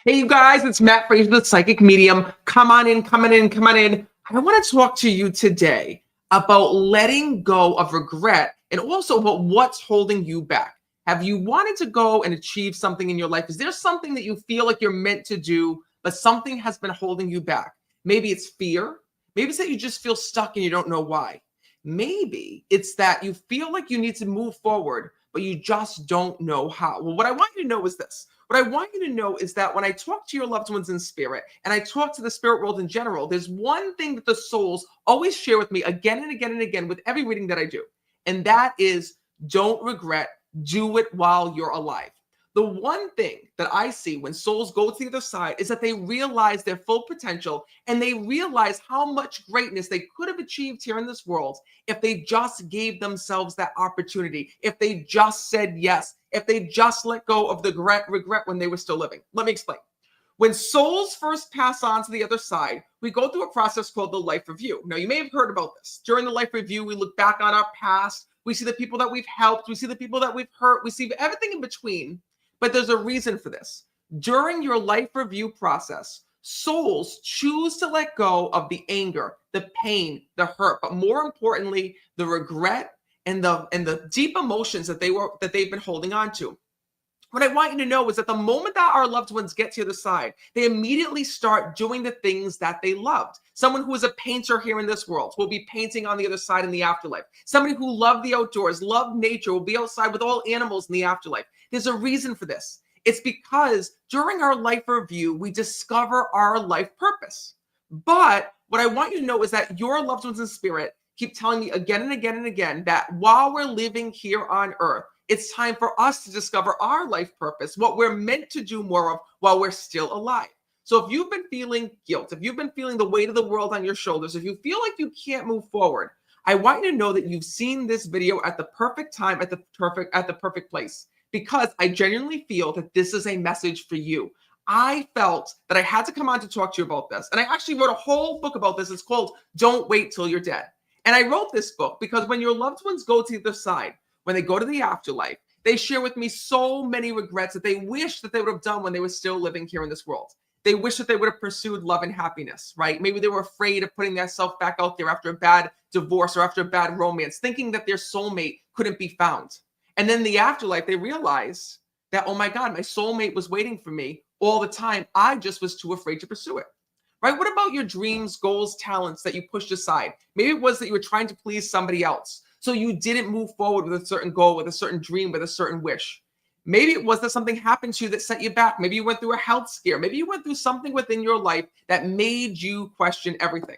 Hey, you guys, it's Matt Fraser, the psychic medium. Come on in, come on in, come on in. I want to talk to you today about letting go of regret and also about what's holding you back. Have you wanted to go and achieve something in your life? Is there something that you feel like you're meant to do, but something has been holding you back? Maybe it's fear. Maybe it's that you just feel stuck and you don't know why. Maybe it's that you feel like you need to move forward, but you just don't know how. Well, what I want you to know is this. What I want you to know is that when I talk to your loved ones in spirit and I talk to the spirit world in general, there's one thing that the souls always share with me again and again and again with every reading that I do. And that is don't regret, do it while you're alive. The one thing that I see when souls go to the other side is that they realize their full potential and they realize how much greatness they could have achieved here in this world if they just gave themselves that opportunity, if they just said yes, if they just let go of the regret when they were still living. Let me explain. When souls first pass on to the other side, we go through a process called the life review. Now, you may have heard about this. During the life review, we look back on our past. We see the people that we've helped. We see the people that we've hurt. We see everything in between. But there's a reason for this. During your life review process, souls choose to let go of the anger, the pain, the hurt, but more importantly, the regret and the deep emotions that they've been holding on to. What I want you to know is that the moment that our loved ones get to the other side, they immediately start doing the things that they loved. Someone who is a painter here in this world will be painting on the other side in the afterlife. Somebody who loved the outdoors, loved nature, will be outside with all animals in the afterlife. There's a reason for this. It's because during our life review, we discover our life purpose. But what I want you to know is that your loved ones in spirit keep telling me again and again and again that while we're living here on earth, it's time for us to discover our life purpose, what we're meant to do more of while we're still alive. So if you've been feeling guilt, if you've been feeling the weight of the world on your shoulders, if you feel like you can't move forward, I want you to know that you've seen this video at the perfect time, at the perfect place, because I genuinely feel that this is a message for you. I felt that I had to come on to talk to you about this. And I actually wrote a whole book about this. It's called Don't Wait Till You're Dead. And I wrote this book because when your loved ones go to the other side, when they go to the afterlife, they share with me so many regrets that they wish that they would have done when they were still living here in this world. They wish that they would have pursued love and happiness, right? Maybe they were afraid of putting themselves back out there after a bad divorce or after a bad romance, thinking that their soulmate couldn't be found. And then in the afterlife, they realize that, oh my God, my soulmate was waiting for me all the time. I just was too afraid to pursue it. Right? What about your dreams, goals, talents that you pushed aside? Maybe it was that you were trying to please somebody else. So you didn't move forward with a certain goal, with a certain dream, with a certain wish. Maybe it was that something happened to you that set you back. Maybe you went through a health scare. Maybe you went through something within your life that made you question everything.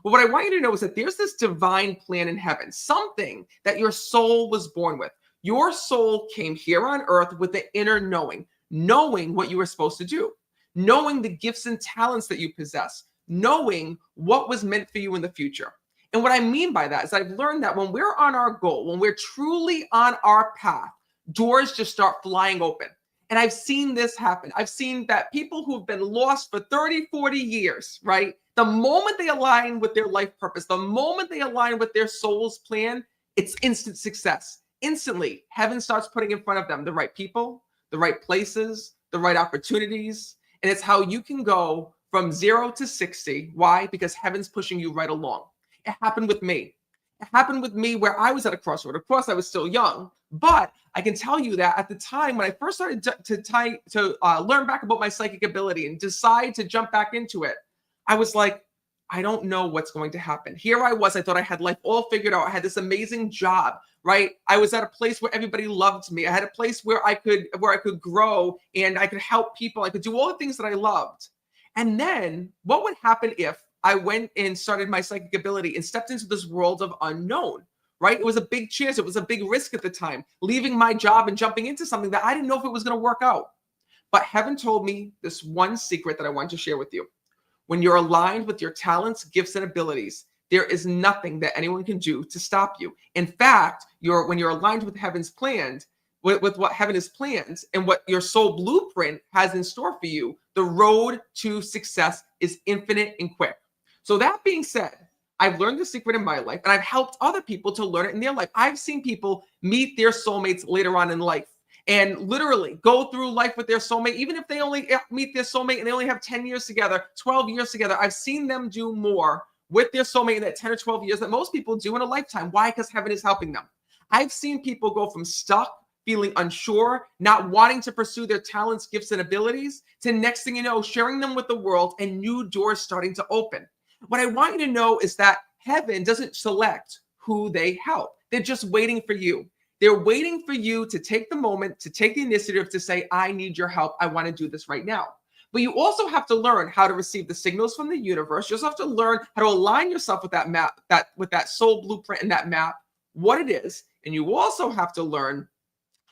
Well, what I want you to know is that there's this divine plan in heaven, something that your soul was born with. Your soul came here on earth with the inner knowing, knowing what you were supposed to do, knowing the gifts and talents that you possess, knowing what was meant for you in the future. And what I mean by that is I've learned that when we're on our goal, when we're truly on our path, doors just start flying open. And I've seen this happen. I've seen that people who've been lost for 30, 40 years, right? The moment they align with their life purpose, the moment they align with their soul's plan, it's instant success. Instantly, heaven starts putting in front of them the right people, the right places, the right opportunities. And it's how you can go from 0 to 60. Why? Because heaven's pushing you right along. It happened with me. It happened with me where I was at a crossroad. Of course, I was still young, but I can tell you that at the time when I first started to learn back about my psychic ability and decide to jump back into it, I was like, I don't know what's going to happen. Here I was. I thought I had life all figured out. I had this amazing job, right? I was at a place where everybody loved me. I had a place where I could grow and I could help people. I could do all the things that I loved. And then what would happen if I went and started my psychic ability and stepped into this world of unknown, right? It was a big chance. It was a big risk at the time, leaving my job and jumping into something that I didn't know if it was going to work out. But heaven told me this one secret that I want to share with you. When you're aligned with your talents, gifts, and abilities, there is nothing that anyone can do to stop you. In fact, when you're aligned with heaven's plans, with what heaven has planned and what your soul blueprint has in store for you, the road to success is infinite and quick. So that being said, I've learned the secret in my life and I've helped other people to learn it in their life. I've seen people meet their soulmates later on in life. and literally go through life with their soulmate, even if they only meet their soulmate and they only have 10 years together, 12 years together. I've seen them do more with their soulmate in that 10 or 12 years that most people do in a lifetime. Why? Because heaven is helping them. I've seen people go from stuck, feeling unsure, not wanting to pursue their talents, gifts, and abilities, to next thing you know, sharing them with the world and new doors starting to open. What I want you to know is that heaven doesn't select who they help. They're just waiting for you. They're waiting for you to take the moment, to take the initiative to say, I need your help. I want to do this right now. But you also have to learn how to receive the signals from the universe. You also have to learn how to align yourself with that map, with that soul blueprint and that map, what it is. And you also have to learn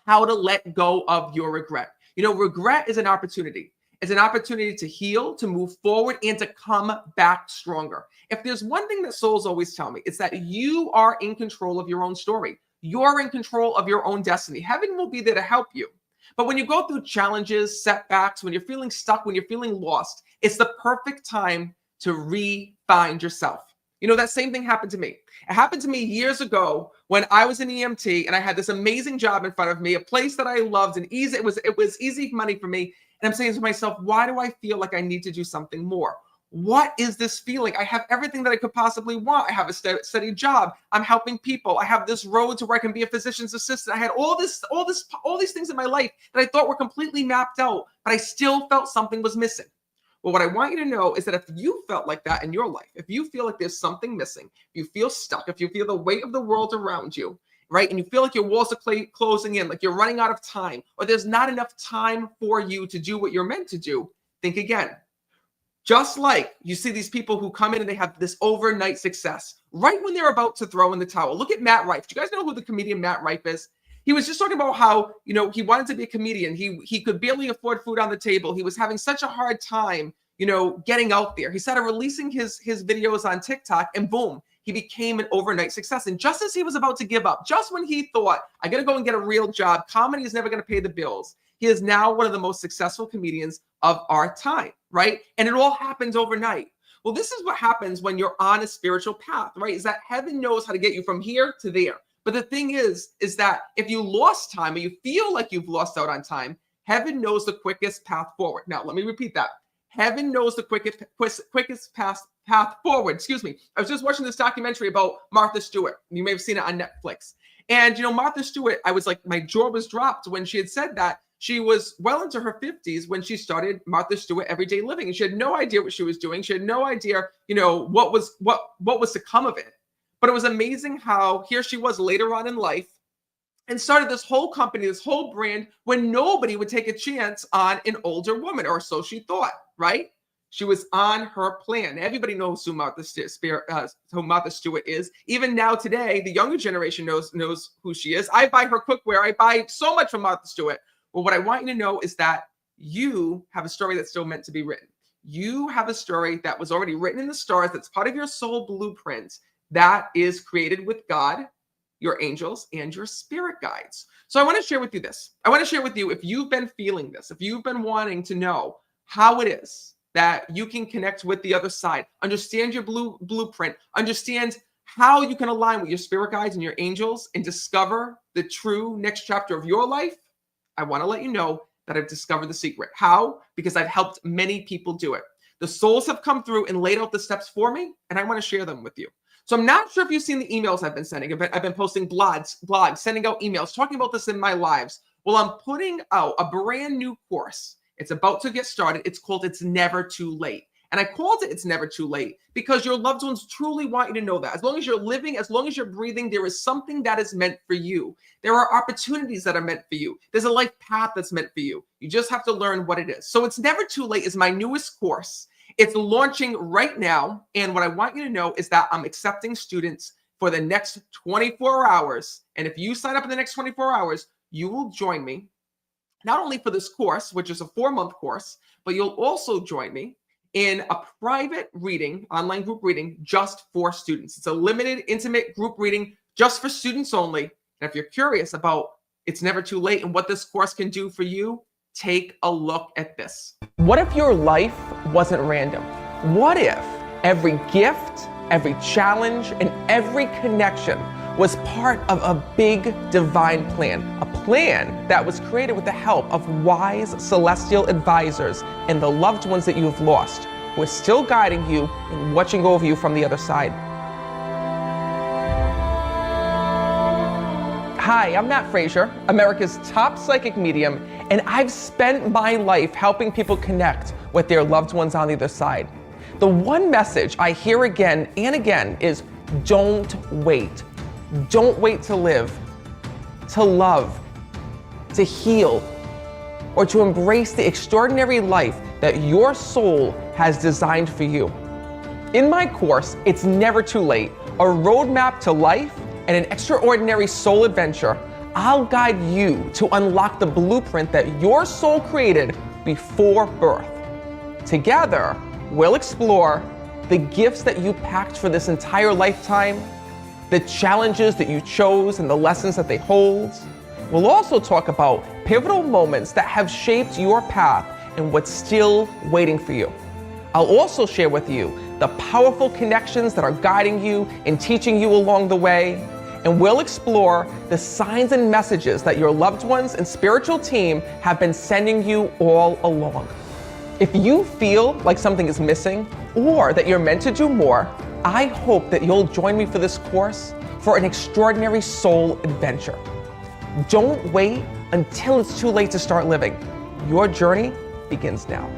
how to let go of your regret. You know, regret is an opportunity. It's an opportunity to heal, to move forward, and to come back stronger. If there's one thing that souls always tell me, it's that you are in control of your own story. You're in control of your own destiny. Heaven will be there to help you. But when you go through challenges, setbacks, when you're feeling stuck, when you're feeling lost, it's the perfect time to re-find yourself. You know, that same thing happened to me. It happened to me years ago when I was an EMT and I had this amazing job in front of me, a place that I loved and easy. It was easy money for me. And I'm saying to myself, why do I feel like I need to do something more? What is this feeling? I have everything that I could possibly want. I have a steady job. I'm helping people. I have this road to where I can be a physician's assistant. I had all these things in my life that I thought were completely mapped out, but I still felt something was missing. Well, what I want you to know is that if you felt like that in your life, if you feel like there's something missing, if you feel stuck, if you feel the weight of the world around you, right, and you feel like your walls are closing in, like you're running out of time, or there's not enough time for you to do what you're meant to do, think again. Just like you see these people who come in and they have this overnight success, right when they're about to throw in the towel. Look at Matt Rife. Do you guys know who the comedian Matt Rife is? He was just talking about how, you know, he wanted to be a comedian. He could barely afford food on the table. He was having such a hard time, you know, getting out there. He started releasing his videos on TikTok, and boom, he became an overnight success. And just as he was about to give up, just when he thought, I got to go and get a real job, comedy is never going to pay the bills, he is now one of the most successful comedians of our time, right? And it all happens overnight. Well, this is what happens when you're on a spiritual path, right? Is that heaven knows how to get you from here to there. But the thing is that if you lost time or you feel like you've lost out on time, heaven knows the quickest path forward. Now, let me repeat that. Heaven knows the quickest path forward. Excuse me. I was just watching this documentary about Martha Stewart. You may have seen it on Netflix. And, you know, Martha Stewart, I was like, my jaw was dropped when she had said that. She was well into her 50s when she started Martha Stewart Everyday Living. And she had no idea what she was doing. She had no idea, you know, what was to come of it. But it was amazing how here she was later on in life and started this whole company, this whole brand, when nobody would take a chance on an older woman, or so she thought, right? She was on her plan. Everybody knows who Martha Stewart is. Even now today, the younger generation knows who she is. I buy her cookware. I buy so much from Martha Stewart. Well, what I want you to know is that you have a story that's still meant to be written. You have a story that was already written in the stars, that's part of your soul blueprint, that is created with God, your angels, and your spirit guides. So I want to share with you this. I want to share with you, if you've been feeling this, if you've been wanting to know how it is that you can connect with the other side, understand your blueprint, understand how you can align with your spirit guides and your angels and discover the true next chapter of your life, I want to let you know that I've discovered the secret. How? Because I've helped many people do it. The souls have come through and laid out the steps for me, and I want to share them with you. So I'm not sure if you've seen the emails I've been sending. I've been posting blogs, sending out emails, talking about this in my lives. Well, I'm putting out a brand new course. It's about to get started. It's called It's Never Too Late. And I called it It's Never Too Late because your loved ones truly want you to know that. As long as you're living, as long as you're breathing, there is something that is meant for you. There are opportunities that are meant for you. There's a life path that's meant for you. You just have to learn what it is. So It's Never Too Late is my newest course. It's launching right now. And what I want you to know is that I'm accepting students for the next 24 hours. And if you sign up in the next 24 hours, you will join me, not only for this course, which is a 4-month course, but you'll also join me in a private reading, online group reading, just for students. It's a limited, intimate group reading just for students only. And if you're curious about It's Never Too Late and what this course can do for you, take a look at this. What if your life wasn't random? What if every gift, every challenge, and every connection was part of a big divine plan, a plan that was created with the help of wise celestial advisors and the loved ones that you have lost, who are still guiding you and watching over you from the other side. Hi, I'm Matt Frazier, America's top psychic medium, and I've spent my life helping people connect with their loved ones on the other side. The one message I hear again and again is don't wait. Don't wait to live, to love, to heal, or to embrace the extraordinary life that your soul has designed for you. In my course, It's Never Too Late, a roadmap to life and an extraordinary soul adventure, I'll guide you to unlock the blueprint that your soul created before birth. Together, we'll explore the gifts that you packed for this entire lifetime, the challenges that you chose and the lessons that they hold. We'll also talk about pivotal moments that have shaped your path and what's still waiting for you. I'll also share with you the powerful connections that are guiding you and teaching you along the way. And we'll explore the signs and messages that your loved ones and spiritual team have been sending you all along. If you feel like something is missing or that you're meant to do more, I hope that you'll join me for this course for an extraordinary soul adventure. Don't wait until it's too late to start living. Your journey begins now.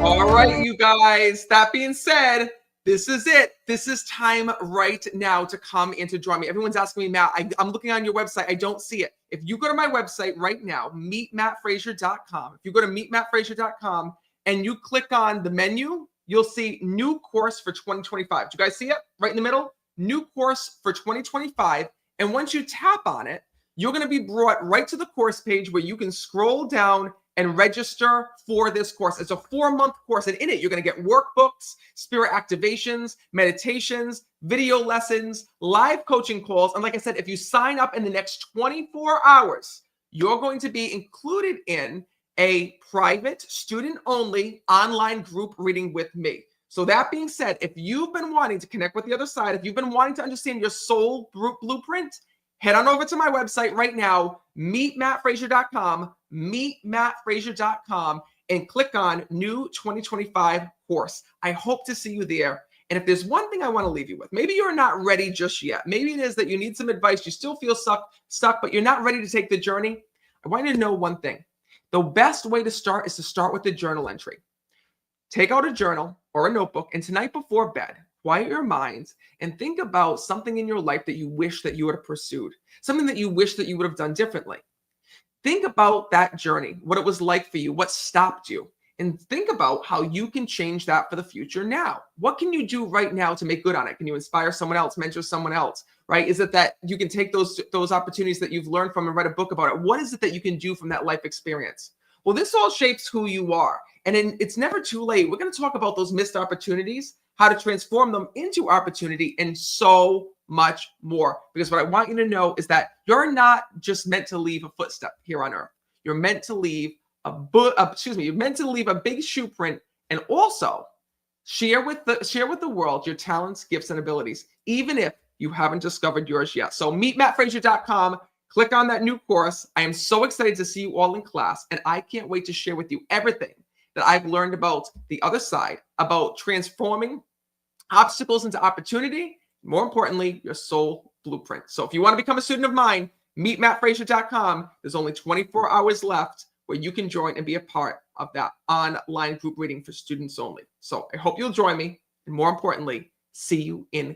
All right, you guys, that being said, this is it. This is time right now to come and to join me. Everyone's asking me, Matt, I'm looking on your website. I don't see it. If you go to my website right now, meetmattfrazier.com, if you go to meetmattfrazier.com and you click on the menu, you'll see new course for 2025. Do you guys see it right in the middle? New course for 2025. And once you tap on it, you're going to be brought right to the course page where you can scroll down and register for this course. It's a 4-month course, and in it, you're going to get workbooks, spirit activations, meditations, video lessons, live coaching calls. And like I said, if you sign up in the next 24 hours, you're going to be included in a private, student-only online group reading with me. So that being said, if you've been wanting to connect with the other side, if you've been wanting to understand your soul blueprint, head on over to my website right now, meetmattfrazier.com, meetmattfrazier.com, and click on New 2025 Course. I hope to see you there. And if there's one thing I want to leave you with, maybe you're not ready just yet. Maybe it is that you need some advice. You still feel stuck, but you're not ready to take the journey. I want you to know one thing. The best way to start is to start with a journal entry. Take out a journal or a notebook, and tonight before bed, quiet your minds and think about something in your life that you wish that you would have pursued, something that you wish that you would have done differently. Think about that journey, what it was like for you, what stopped you, and think about how you can change that for the future now. What can you do right now to make good on it? Can you inspire someone else, mentor someone else, right? Is it that you can take those opportunities that you've learned from and write a book about it? What is it that you can do from that life experience? Well, this all shapes who you are. And it's never too late. We're going to talk about those missed opportunities, how to transform them into opportunity, and so much more. Because what I want you to know is that you're not just meant to leave a footstep here on earth. You're meant to leave you're meant to leave a big shoe print, and also share with the world your talents, gifts, and abilities, even if you haven't discovered yours yet. So meetmattfrazier.com, click on that new course. I am so excited to see you all in class, and I can't wait to share with you everything that I've learned about the other side, about transforming obstacles into opportunity, more importantly, your soul blueprint. So if you want to become a student of mine, meetmattfrazier.com. There's only 24 hours left where you can join and be a part of that online group reading for students only. So I hope you'll join me, and more importantly, see you in